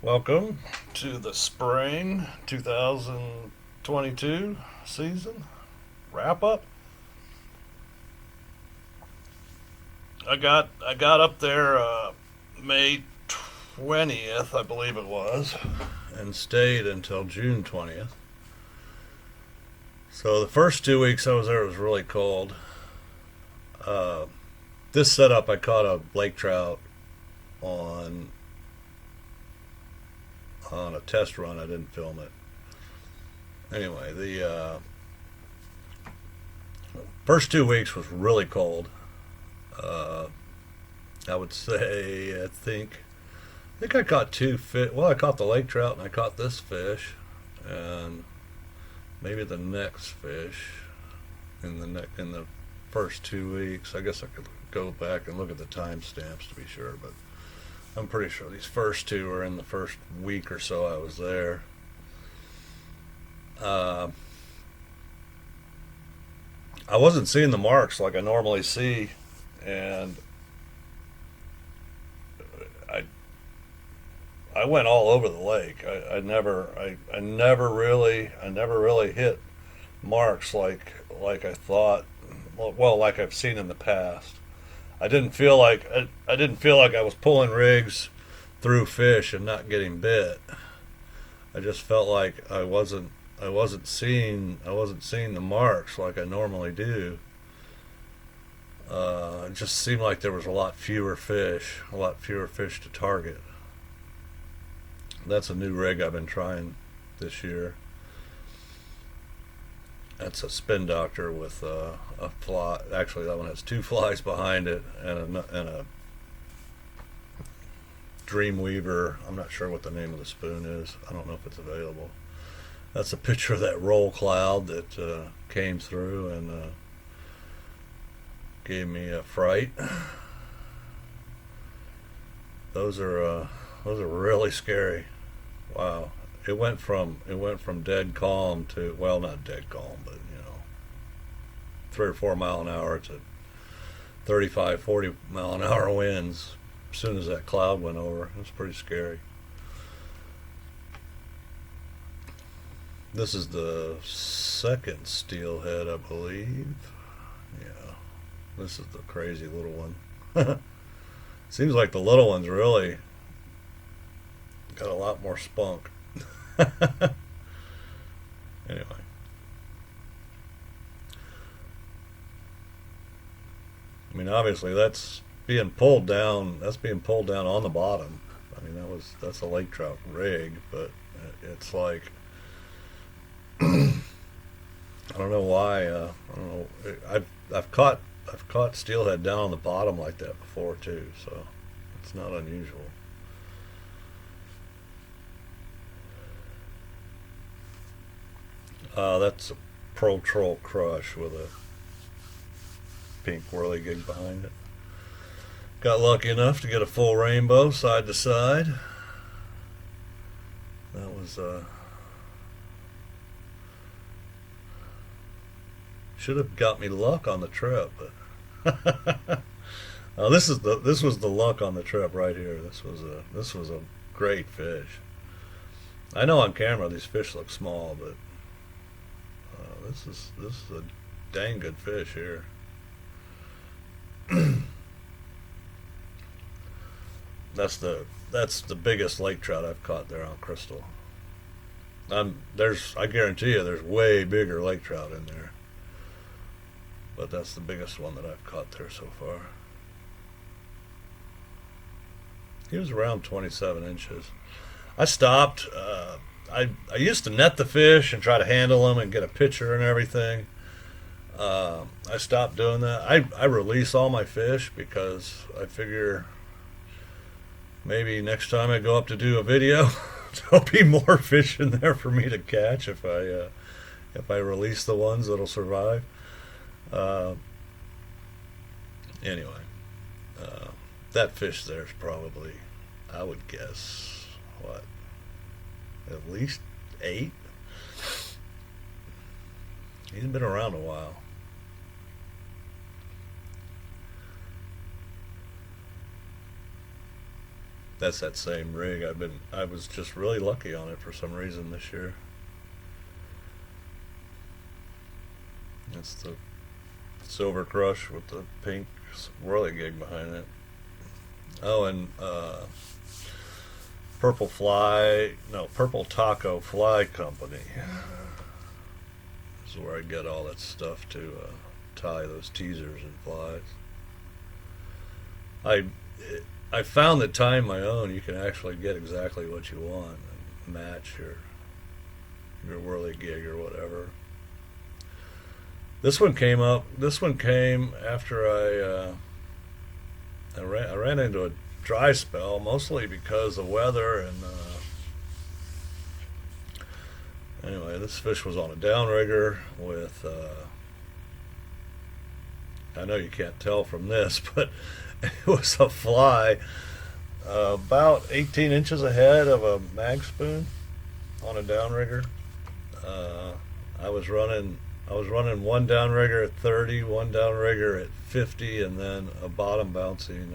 Welcome to the spring 2022 season wrap up. I got up there May 20th, I believe it was, and stayed until June 20th. So the first 2 weeks I was there, it was really cold. Uh, this setup, I caught a lake trout on on a test run. I didn't film it. Anyway, the first 2 weeks was really cold. Uh, I would say I think I caught two fish. Well, I caught the lake trout and I caught this fish, and maybe the next fish in the first 2 weeks. I guess I could go back and look at the timestamps to be sure, but I'm pretty sure these first two were in the first week or so I was there. Uh, I wasn't seeing the marks like I normally see, and I I went all over the lake. I never really hit marks like I thought. Well, like I've seen in the past. I didn't feel like I was pulling rigs through fish and not getting bit. I just felt like I wasn't seeing the marks like I normally do. It just seemed like there was a lot fewer fish to target. That's a new rig I've been trying this year. That's a spin doctor with a fly. Actually, that one has two flies behind it and a Dreamweaver. I'm not sure what the name of the spoon is. I don't know if it's available. That's a picture of that roll cloud that came through and gave me a fright. Those are those are really scary. Wow. It went from dead calm to, well, not dead calm, but 3 or 4 mile an hour to 35, 40 mile an hour winds as soon as that cloud went over. It was pretty scary. This is the second steelhead, I believe. Yeah, this is the crazy little one. Seems like the little ones really got a lot more spunk. Anyway, I mean, obviously that's being pulled down. That's being pulled down on the bottom. I mean, that's a lake trout rig, but it's like I don't know why. I don't know. I've caught steelhead down on the bottom like that before too, so it's not unusual. That's a Pro Troll Crush with a pink whirligig behind it. Got lucky enough to get a full rainbow side to side. That was should have got me luck on the trip, but this was the luck on the trip right here. This was a great fish. I know on camera these fish look small, but this is a dang good fish here. That's the biggest lake trout I've caught there on Crystal. I guarantee you there's way bigger lake trout in there, but that's the biggest one that I've caught there so far. He was around 27 inches. I stopped. I used to net the fish and try to handle them and get a picture and everything. I stopped doing that. I release all my fish because I figure maybe next time I go up to do a video, there'll be more fish in there for me to catch if I release the ones that'll survive. Uh, anyway, uh, that fish there's probably, I would guess, what, at least 8. He's been around a while. That's that same rig. I was just really lucky on it for some reason this year. That's the Silver Crush with the pink whirligig behind it. Oh, and Purple Taco Fly Company. This is where I get all that stuff to tie those teasers and flies. I found that tying my own, you can actually get exactly what you want and match your whirligig or whatever. This one came up. This one came after I ran into a dry spell, mostly because of weather. And anyway, this fish was on a downrigger with. I know you can't tell from this, but it was a fly about 18 inches ahead of a mag spoon on a downrigger. I was running one downrigger at 30, one downrigger at 50, and then a bottom bouncing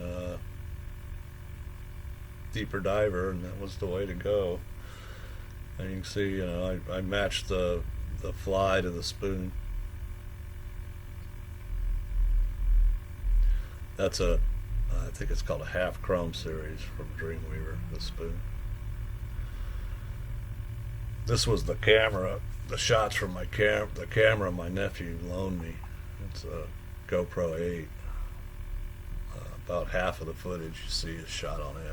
deeper diver, and that was the way to go. And you can see, I matched the fly to the spoon. That's I think it's called a half chrome series from Dreamweaver, the spoon. This was the camera. The shots from the camera my nephew loaned me. It's a GoPro 8. About half of the footage you see is shot on it.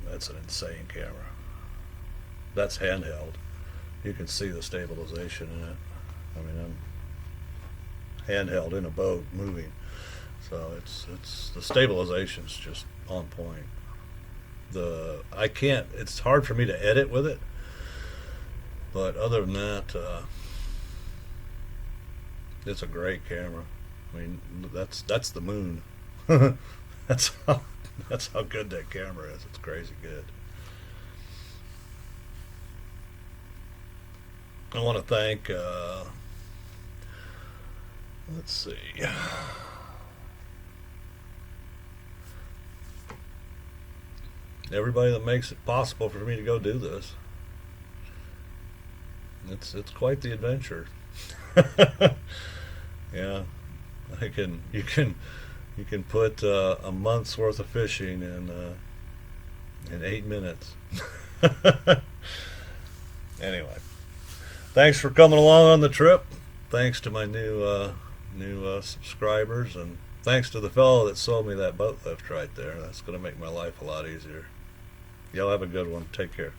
That's an insane camera. That's handheld. You can see the stabilization in it. I mean, I'm handheld in a boat moving, so it's the stabilization's just on point. It's hard for me to edit with it, but other than that, it's a great camera. I mean, that's the moon. that's how good that camera is. It's crazy good. I want to thank let's see, everybody that makes it possible for me to go do this. It's quite the adventure. Yeah, you can put a month's worth of fishing in 8 minutes. Anyway, thanks for coming along on the trip. Thanks to my new subscribers, and thanks to the fellow that sold me that boat lift right there. That's going to make my life a lot easier. Y'all have a good one. Take care.